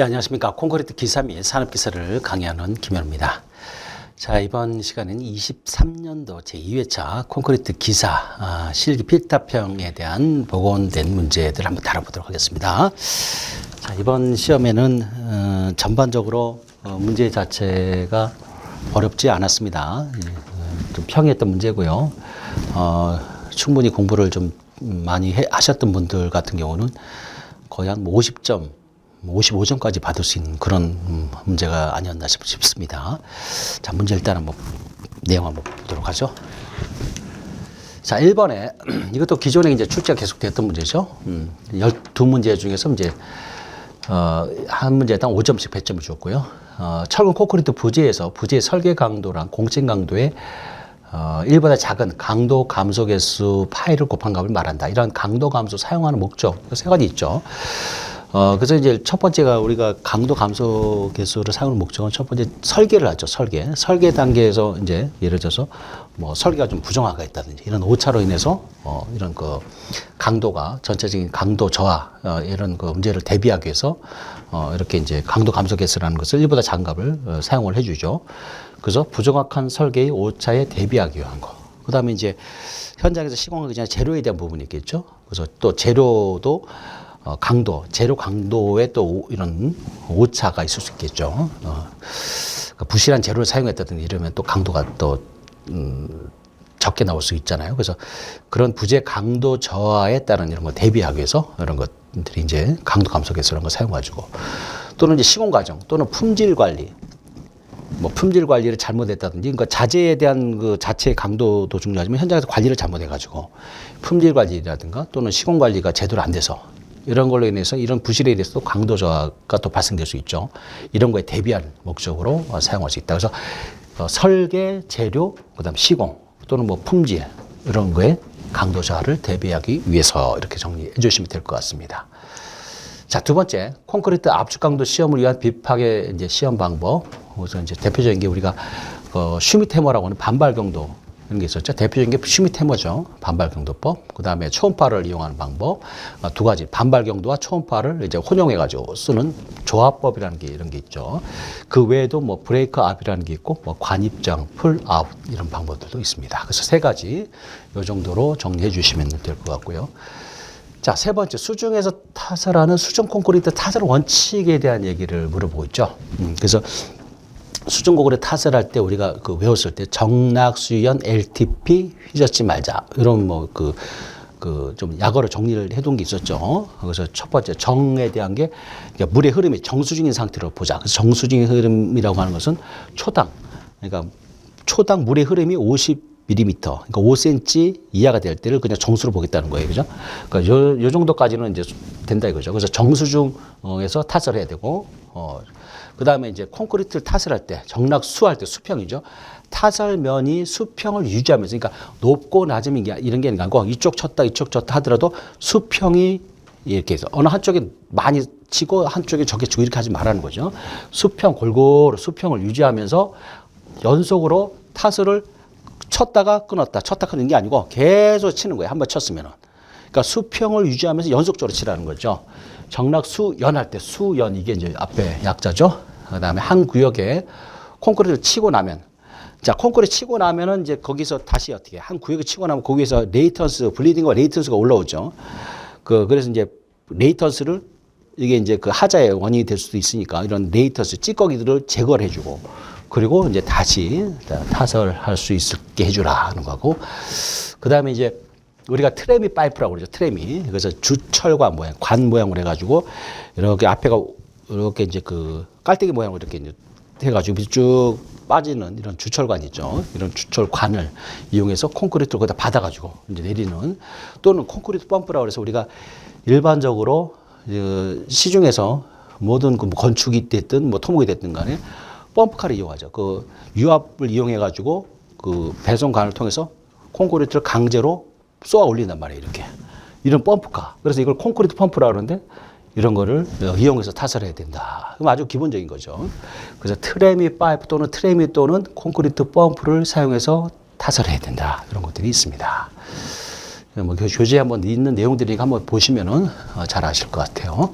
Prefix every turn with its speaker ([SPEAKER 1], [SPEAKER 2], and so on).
[SPEAKER 1] 예, 안녕하십니까. 콘크리트 기사 및 산업기사를 강의하는 김현우입니다. 자, 이번 시간은 23년도 제2회차 콘크리트 기사 실기 필답형에 대한 복원된 문제들 한번 다뤄보도록 하겠습니다. 자, 이번 시험에는 전반적으로 문제 자체가 어렵지 않았습니다. 좀 평이했던 문제고요. 충분히 공부를 좀 많이 하셨던 분들 같은 경우는 거의 한 50점, 55점까지 받을 수 있는 그런 문제가 아니었나 싶습니다. 자, 문제 일단 한번 내용 한번 보도록 하죠. 자, 1번에 이것도 기존에 이제 출제가 계속됐던 문제죠. 12문제 중에서 이제 한 문제당 5점씩 배점을 주었고요. 철근 콘크리트 부재에서 부재 설계 강도랑 공칭 강도의 1보다 작은 강도 감소 개수 파이를 곱한 값을 말한다. 이런 강도 감소 사용하는 목적 세 가지 있죠. 그래서 이제 첫 번째가 우리가 강도 감소 개수를 사용하는 목적은 첫 번째 설계를 하죠. 설계 단계에서 이제 예를 들어서 뭐 설계가 좀 부정화가 있다든지 이런 오차로 인해서 이런 그 강도가 전체적인 강도 저하 이런 그 문제를 대비하기 위해서 이렇게 이제 강도 감소 개수라는 것을 1보다 작은 값을 사용을 해주죠. 그래서 부정확한 설계의 오차에 대비하기 위한 거. 그 다음에 이제 현장에서 시공하기 전에 재료에 대한 부분이 있겠죠. 그래서 또 재료도 재료 강도에 또 이런 오차가 있을 수 있겠죠. 그러니까 부실한 재료를 사용했다든지 이러면 또 강도가 또 적게 나올 수 있잖아요. 그래서 그런 부재 강도 저하에 따른 이런 거 대비하기 위해서 이런 것들이 이제 강도 감소 개수 이런 거 사용해가지고 또는 이제 시공 과정 또는 품질 관리. 뭐 품질 관리를 잘못했다든지, 그러니까 자재에 대한 그 자체의 강도도 중요하지만 현장에서 관리를 잘못해가지고 품질 관리라든가 또는 시공 관리가 제대로 안 돼서 이런 걸로 인해서 이런 부실에 대해서 강도 저하가 또 발생될 수 있죠. 이런 거에 대비한 목적으로 사용할 수 있다. 그래서 설계, 재료, 그다음 시공 또는 뭐 품질 이런 거에 강도 저하를 대비하기 위해서 이렇게 정리해 주시면 될 것 같습니다. 자, 두 번째, 콘크리트 압축 강도 시험을 위한 비파괴 이제 시험 방법. 우선 이제 대표적인 게 우리가 슈미트해머라고 하는 반발 경도 이런 게 있었죠. 대표적인 게 슈미트해머죠. 반발 경도법. 그 다음에 초음파를 이용하는 방법. 두 가지. 반발 경도와 초음파를 이제 혼용해가지고 쓰는 조합법이라는 게 이런 게 있죠. 그 외에도 뭐 브레이크 압이라는 게 있고, 뭐 관입장, 풀 아웃 이런 방법들도 있습니다. 그래서 세 가지 이 정도로 정리해 주시면 될 것 같고요. 자, 세 번째, 수중에서 타설하는 수중 콘크리트 타설 원칙에 대한 얘기를 물어보고 있죠. 그래서 수중 콘크리트 타설할 때 우리가 그 외웠을 때 정락, 수연, LTP 휘젓지 말자. 이런 뭐 좀 약어로 정리를 해둔 게 있었죠. 그래서 첫 번째 정에 대한 게 물의 흐름이 정수중인 상태로 보자. 그래서 정수중의 흐름이라고 하는 것은 그러니까 초당 물의 흐름이 50mm, 그러니까 5cm 이하가 될 때를 그냥 정수로 보겠다는 거예요. 그죠? 그러니까 요 정도까지는 이제 된다 이거죠. 그래서 정수중에서 타설해야 되고, 그 다음에 이제 콘크리트를 타설할 때, 정락수할 때 수평이죠. 타설면이 수평을 유지하면서, 그러니까 높고 낮음이 이런 게 아니고, 이쪽 쳤다, 이쪽 쳤다 하더라도 수평이 이렇게 해서 어느 한쪽에 많이 치고 한쪽에 적게 치고 이렇게 하지 말라는 거죠. 골고루 수평을 유지하면서 연속으로 타설을 쳤다가 끊었다, 쳤다 끊는 게 아니고 계속 치는 거예요. 한번 쳤으면은. 그러니까 수평을 유지하면서 연속적으로 치라는 거죠. 정락 수연 할 때 수연 이게 이제 앞에 약자죠. 그다음에 한 구역에 콘크리트를 치고 나면, 자, 콘크리트 치고 나면은 이제 거기서 다시 어떻게 한 구역을 치고 나면 거기에서 레이턴스, 블리딩과 레이턴스가 올라오죠. 그래서 이제 레이턴스를 이게 이제 그 하자의 원인이 될 수도 있으니까 이런 레이턴스 찌꺼기들을 제거를 해주고, 그리고 이제 다시 타설할 수 있게 해주라 하는 거고, 그 다음에 이제 우리가 트레미 파이프라고 그러죠. 트레미. 그래서 주철관 모양, 관 모양으로 해가지고 이렇게 앞에가 이렇게 이제 그 깔때기 모양으로 이렇게 이제 해가지고 쭉 빠지는 이런 주철관 있죠. 이런 주철관을 이용해서 콘크리트를 거기다 받아가지고 이제 내리는, 또는 콘크리트 펌프라고 해서 우리가 일반적으로 시중에서 모든 그 건축이 됐든 뭐 토목이 됐든 간에 펌프카를 이용하죠. 그 유압을 이용해가지고 그 배송관을 통해서 콘크리트를 강제로 쏘아 올린단 말이에요. 이렇게. 이런 펌프카. 그래서 이걸 콘크리트 펌프라고 하는데 이런 거를 이용해서 타설해야 된다. 그럼 아주 기본적인 거죠. 그래서 트레미 파이프 또는 콘크리트 펌프를 사용해서 타설해야 된다. 이런 것들이 있습니다. 뭐 교재에 한번 있는 내용들이니까 한번 보시면은 잘 아실 것 같아요.